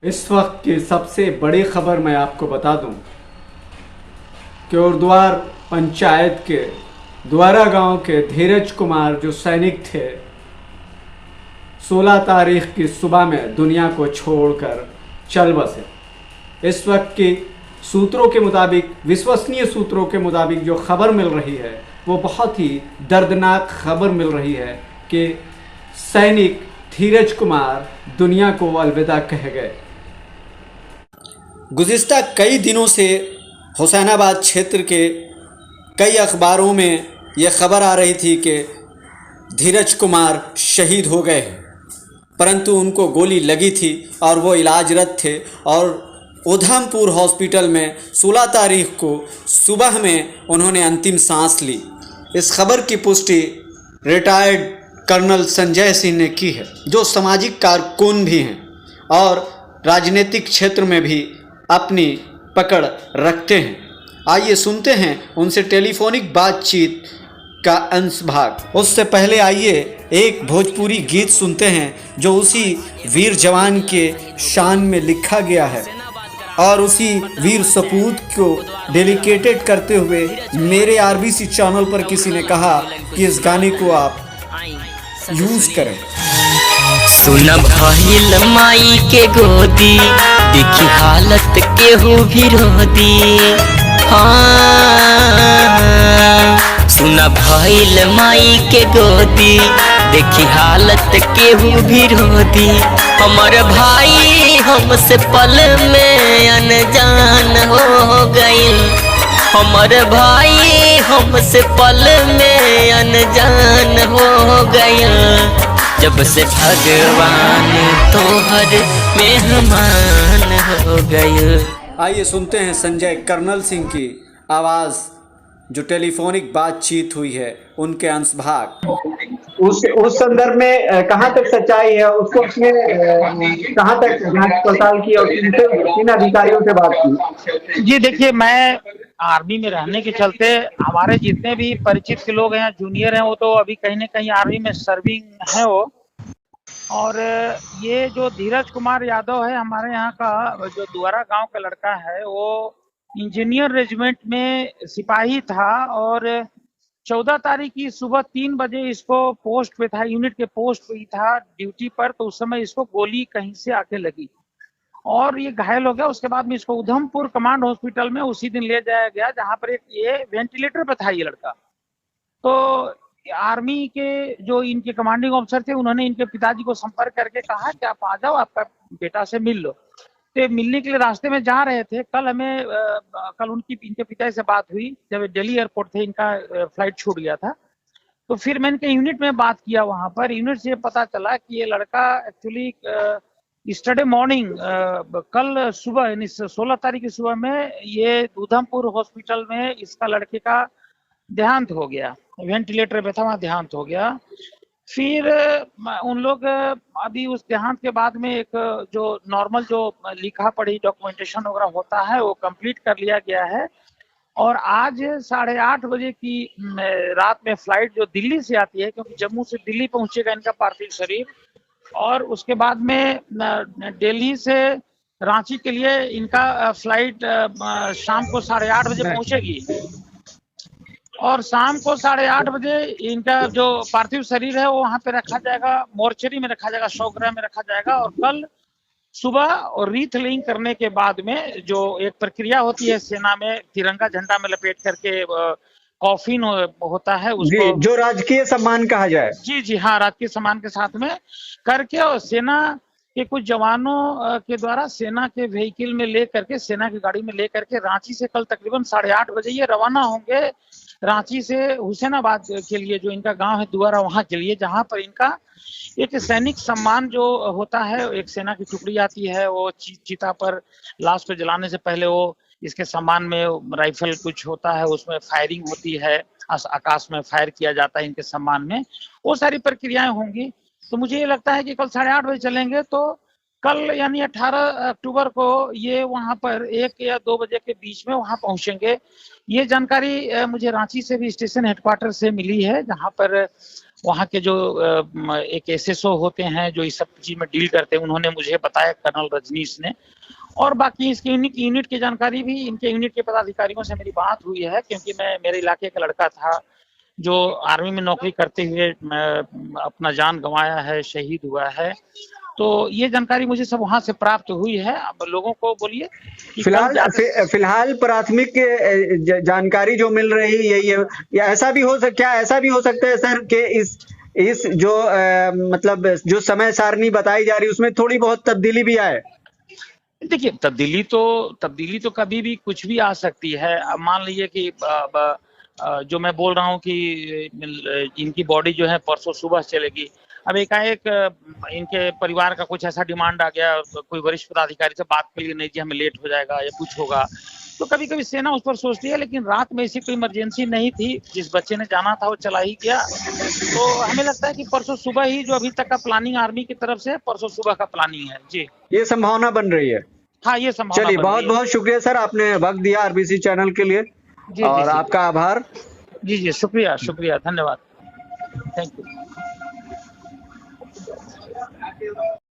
इस वक्त की सबसे बड़ी खबर मैं आपको बता दूं कि उर्द्वार पंचायत के द्वारा गांव के धीरज कुमार जो सैनिक थे 16 तारीख की सुबह में दुनिया को छोड़कर चल बसे। इस वक्त की सूत्रों के मुताबिक, विश्वसनीय सूत्रों के मुताबिक जो खबर मिल रही है वो बहुत ही दर्दनाक खबर मिल रही है कि सैनिक धीरज कुमार दुनिया को अलविदा कह गए। गुज़िस्ता कई दिनों से हुसैनाबाद क्षेत्र के कई अखबारों में ये खबर आ रही थी कि धीरज कुमार शहीद हो गए हैं, परंतु उनको गोली लगी थी और वो इलाजरत थे और उधमपुर हॉस्पिटल में 16 तारीख को सुबह में उन्होंने अंतिम सांस ली। इस खबर की पुष्टि रिटायर्ड कर्नल संजय सिंह ने की है, जो सामाजिक कारकुन भी हैं और राजनीतिक क्षेत्र में भी अपनी पकड़ रखते हैं। आइए सुनते हैं उनसे टेलीफोनिक बातचीत का अंश भाग। उससे पहले आइए एक भोजपुरी गीत सुनते हैं जो उसी वीर जवान के शान में लिखा गया है और उसी वीर सपूत को डेडिकेटेड करते हुए मेरे आरबीसी चैनल पर किसी ने कहा कि इस गाने को आप यूज करें। सुन भइल माई के गोदी, देखी हालत केहू भी रोदी। हाँ, सुन भइल माई के गोदी, देखी हालत केहू भी रोदी। हमर भाई हमसे पल में अनजान हो गइल, हमर भाई हमसे पल में अनजान हो गइल। जब से भगवान तोहर मेहमान हो गए। आइए सुनते हैं संजय कर्नल सिंह की आवाज़ जो टेलीफोनिक बातचीत हुई है, उनके अंश भाग। उस संदर्भ में कहाँ तक सच्चाई है, उसको उसने कहाँ तक जांच पड़ताल की और किन अधिकारियों से बात की? जी देखिए, मैं आर्मी में रहने के चलते हमारे जितने भी परिचित के लोग हैं, जूनियर हैं, वो तो अभी कहीं ना कहीं आर्मी में सर्विंग है वो। और ये जो धीरज कुमार यादव है, हमारे यहाँ का जो द्वारा गांव का लड़का है, वो इंजीनियर रेजिमेंट में सिपाही था और 14 तारीख की सुबह 3 बजे इसको पोस्ट पे था, यूनिट के पोस्ट पे ही था ड्यूटी पर। तो उस समय इसको गोली कहीं से आके लगी और ये घायल हो गया। उसके बाद में इसको उधमपुर कमांड हॉस्पिटल में उसी दिन ले जाया गया, जहां पर एक ये वेंटिलेटर पे था ये लड़का। तो आर्मी के जो इनके कमांडिंग ऑफिसर थे, उन्होंने इनके पिताजी को संपर्क करके कहा कि आप आ जाओ, आपका बेटा से मिल लो। तो मिलने के लिए रास्ते में जा रहे थे। कल इनके पिताजी से बात हुई जब दिल्ली एयरपोर्ट थे, इनका फ्लाइट छूट गया था। तो फिर मैंने इनके यूनिट में बात किया, वहां पर यूनिट से पता चला कि ये लड़का एक्चुअली यस्टरडे मॉर्निंग, कल सुबह यानी 16 तारीख की सुबह में ये उधमपुर हॉस्पिटल में इसका लड़के का देहांत हो गया। वेंटिलेटर पे था, वहां देहांत हो गया। फिर उन लोग अभी उस देहांत के बाद में एक जो नॉर्मल जो लिखा पढ़ी डॉक्यूमेंटेशन वगैरह होता है वो कंप्लीट कर लिया गया है। और आज 8:30 बजे की रात में फ्लाइट जो दिल्ली से आती है, क्योंकि जम्मू से दिल्ली पहुंचेगा इनका पार्थिव शरीर, और उसके बाद में दिल्ली से रांची के लिए इनका फ्लाइट शाम को 8:30 बजे पहुंचेगी। और शाम को 8:30 बजे इनका जो पार्थिव शरीर है वो वहां पे रखा जाएगा, मोर्चरी में रखा जाएगा, शवगृह में रखा जाएगा। और कल सुबह और रीथ लेइंग करने के बाद में जो एक प्रक्रिया होती है सेना में, तिरंगा झंडा में लपेट करके कॉफिन होता है उसको, जो राजकीय सम्मान कहा जाए। जी हाँ, राजकीय सम्मान के साथ में करके, और सेना के कुछ जवानों के द्वारा सेना के व्हीकल में ले करके, सेना की गाड़ी में ले करके रांची से कल तकरीबन 8:30 बजे ये रवाना होंगे रांची से हुसैनाबाद के लिए, जो इनका गांव है द्वारा, वहां के लिए, जहां पर इनका एक सैनिक सम्मान जो होता है, एक सेना की टुकड़ी आती है, वो चिता पर लाश को जलाने से पहले वो इसके सम्मान में राइफल कुछ होता है, उसमें फायरिंग होती है, आकाश में फायर किया जाता है इनके सम्मान में, वो सारी प्रक्रियाएं होंगी। तो मुझे ये लगता है कि कल 8:30 बजे चलेंगे, तो कल यानी 18 अक्टूबर को ये वहां पर 1 या 2 बजे के बीच में वहां पहुंचेंगे। ये जानकारी मुझे रांची से भी स्टेशन हेडक्वार्टर से मिली है, जहां पर वहाँ के जो एक एसएसओ होते हैं जो इस सब चीज में डील करते हैं, उन्होंने मुझे बताया, कर्नल रजनीश ने। और बाकी इसकी यूनिट की जानकारी भी इनके यूनिट के पदाधिकारियों से मेरी बात हुई है, क्योंकि मैं मेरे इलाके का लड़का था जो आर्मी में नौकरी करते हुए अपना जान गंवाया है, शहीद हुआ है। तो ये जानकारी मुझे सब वहां से प्राप्त हुई है। अब लोगों को बोलिए कि फिलहाल प्राथमिक जानकारी जो मिल रही है यही है, या ऐसा भी हो सकता है सर कि इस जो मतलब जो समय सारणी बताई जा रही है उसमें थोड़ी बहुत तब्दीली भी आए? देखिए, तब्दीली तो कभी भी कुछ भी आ सकती है। अब मान लीजिए कि जो मैं बोल रहा हूँ कि इनकी बॉडी जो है परसों सुबह चलेगी, अब एकाएक इनके परिवार का कुछ ऐसा डिमांड आ गया, कोई वरिष्ठ पदाधिकारी से बात के लिए, नहीं जी हमें लेट हो जाएगा या कुछ होगा, तो कभी कभी सेना उस पर सोचती है। लेकिन रात में ऐसी कोई इमरजेंसी नहीं थी, जिस बच्चे ने जाना था वो चला ही गया। तो हमें लगता है कि परसों सुबह ही, जो अभी तक का प्लानिंग आर्मी की तरफ से, परसों सुबह का प्लानिंग है जी। ये संभावना बन रही है? हाँ, ये संभावना। चलिए, बहुत बहुत शुक्रिया सर, आपने वक्त दिया आरबीसी चैनल के लिए। जी, और जी, आपका आभार। जी, शुक्रिया, धन्यवाद, थैंक यू।